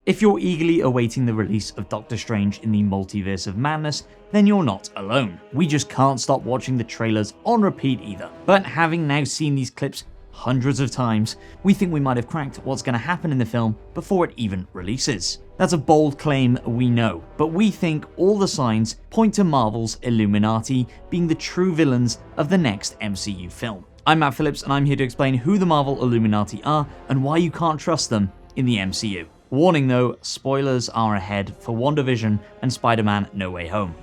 If you're eagerly awaiting the release of Doctor Strange in the Multiverse of Madness, then you're not alone. We just can't stop watching the trailers on repeat either. But having now seen these clips hundreds of times, we think we might have cracked what's going to happen in the film before it even releases. That's a bold claim, we know, but we think all the signs point to Marvel's Illuminati being the true villains of the next MCU film. I'm Matt Phillips and I'm here to explain who the Marvel Illuminati are and why you can't trust them in the MCU. Warning though, spoilers are ahead for WandaVision and Spider-Man No Way Home.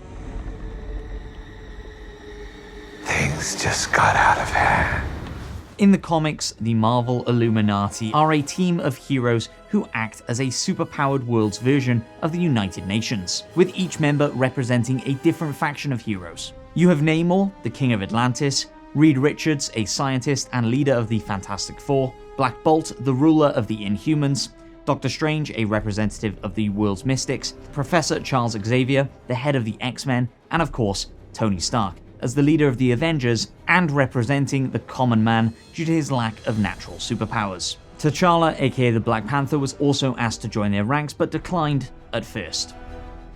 Things just got out of hand. In the comics, the Marvel Illuminati are a team of heroes who act as a superpowered world's version of the United Nations, with each member representing a different faction of heroes. You have Namor, the King of Atlantis, Reed Richards, a scientist and leader of the Fantastic Four, Black Bolt, the ruler of the Inhumans, Doctor Strange, a representative of the world's mystics, Professor Charles Xavier, the head of the X-Men, and of course, Tony Stark, as the leader of the Avengers and representing the common man due to his lack of natural superpowers. T'Challa, aka the Black Panther, was also asked to join their ranks but declined at first.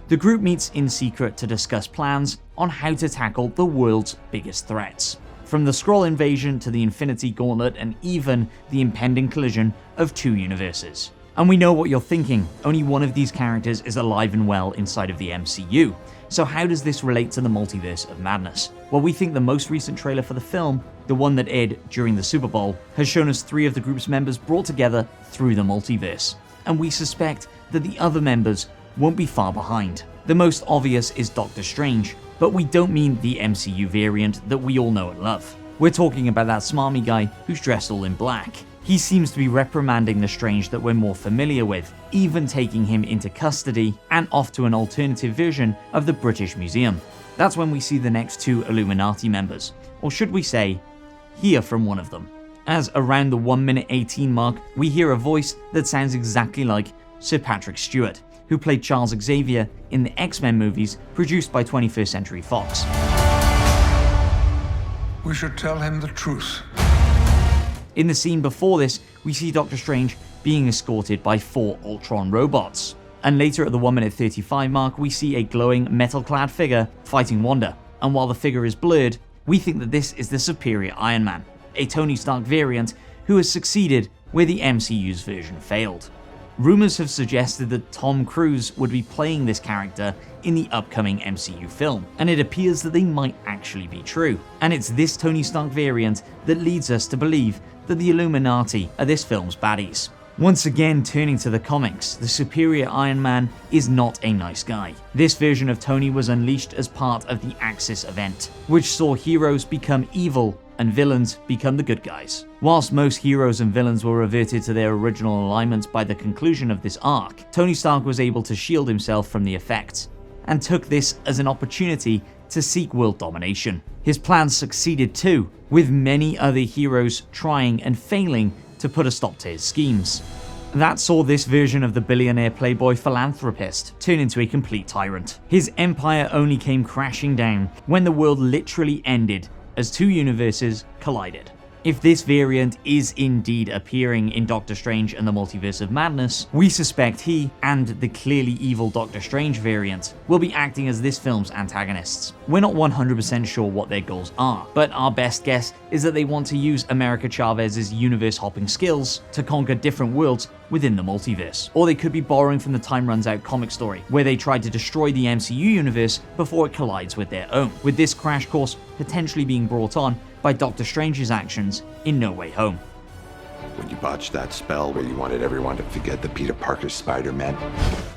The group meets in secret to discuss plans on how to tackle the world's biggest threats, from the Skrull invasion to the Infinity Gauntlet and even the impending collision of two universes. And we know what you're thinking, only one of these characters is alive and well inside of the MCU. So how does this relate to the Multiverse of Madness? Well, we think the most recent trailer for the film, the one that aired during the Super Bowl, has shown us 3 of the group's members brought together through the multiverse. And we suspect that the other members won't be far behind. The most obvious is Doctor Strange, but we don't mean the MCU variant that we all know and love. We're talking about that smarmy guy who's dressed all in black. He seems to be reprimanding the Strange that we're more familiar with, even taking him into custody and off to an alternative version of the British Museum. That's when we see the next 2 Illuminati members, or should we say, hear from one of them. As around the 1 minute 18 mark, we hear a voice that sounds exactly like Sir Patrick Stewart, who played Charles Xavier in the X-Men movies produced by 21st Century Fox. We should tell him the truth. In the scene before this, we see Doctor Strange being escorted by 4 Ultron robots. And later at the 1 minute 35 mark, we see a glowing metal-clad figure fighting Wanda. And while the figure is blurred, we think that this is the superior Iron Man, a Tony Stark variant who has succeeded where the MCU's version failed. Rumors have suggested that Tom Cruise would be playing this character in the upcoming MCU film, and it appears that they might actually be true. And it's this Tony Stark variant that leads us to believe that the Illuminati are this film's baddies. Once again, turning to the comics, the superior Iron Man is not a nice guy. This version of Tony was unleashed as part of the Axis event, which saw heroes become evil and villains become the good guys. Whilst most heroes and villains were reverted to their original alignments by the conclusion of this arc, Tony Stark was able to shield himself from the effects, and took this as an opportunity to seek world domination. His plans succeeded too, with many other heroes trying and failing to put a stop to his schemes. That saw this version of the billionaire playboy philanthropist turn into a complete tyrant. His empire only came crashing down when the world literally ended as 2 universes collided. If this variant is indeed appearing in Doctor Strange and the Multiverse of Madness, we suspect he and the clearly evil Doctor Strange variant will be acting as this film's antagonists. We're not 100% sure what their goals are, but our best guess is that they want to use America Chavez's universe-hopping skills to conquer different worlds within the multiverse. Or they could be borrowing from the Time Runs Out comic story, where they tried to destroy the MCU universe before it collides with their own, with this crash course potentially being brought on by Doctor Strange's actions in No Way Home. When you botched that spell where you wanted everyone to forget the Peter Parker Spider-Man.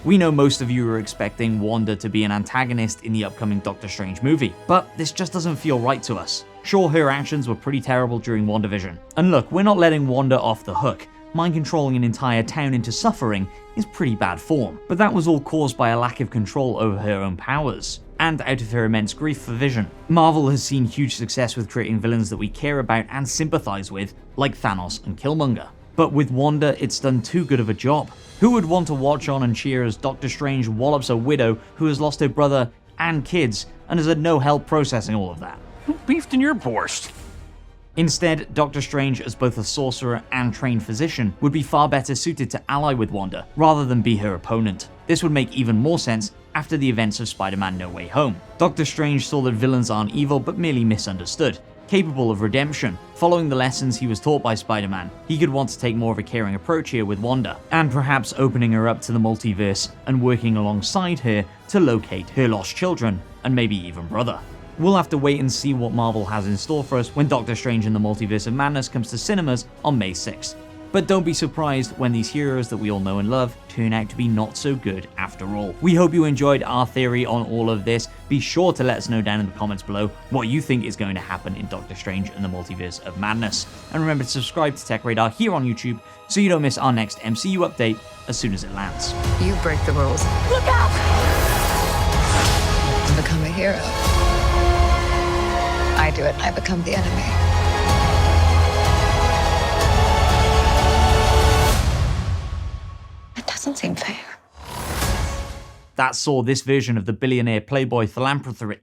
We know most of you are expecting Wanda to be an antagonist in the upcoming Doctor Strange movie, but this just doesn't feel right to us. Sure, her actions were pretty terrible during WandaVision. And look, we're not letting Wanda off the hook. Mind controlling an entire town into suffering is pretty bad form, but that was all caused by a lack of control over her own powers, and out of her immense grief for Vision. Marvel has seen huge success with creating villains that we care about and sympathize with, like Thanos and Killmonger. But with Wanda, it's done too good of a job. Who would want to watch on and cheer as Doctor Strange wallops a widow who has lost her brother and kids and has had no help processing all of that? Who beefed in your borscht? Instead, Doctor Strange, as both a sorcerer and trained physician, would be far better suited to ally with Wanda, rather than be her opponent. This would make even more sense after the events of Spider-Man No Way Home. Doctor Strange saw that villains aren't evil but merely misunderstood, capable of redemption. Following the lessons he was taught by Spider-Man, he could want to take more of a caring approach here with Wanda, and perhaps opening her up to the multiverse and working alongside her to locate her lost children, and maybe even brother. We'll have to wait and see what Marvel has in store for us when Doctor Strange in the Multiverse of Madness comes to cinemas on May 6th. But don't be surprised when these heroes that we all know and love turn out to be not so good after all. We hope you enjoyed our theory on all of this. Be sure to let us know down in the comments below what you think is going to happen in Doctor Strange and the Multiverse of Madness. And remember to subscribe to TechRadar here on YouTube so you don't miss our next MCU update as soon as it lands. You break the rules. Look out! To become a hero. I do it, I become the enemy. It doesn't seem fair. That saw this version of the billionaire playboy philanthropist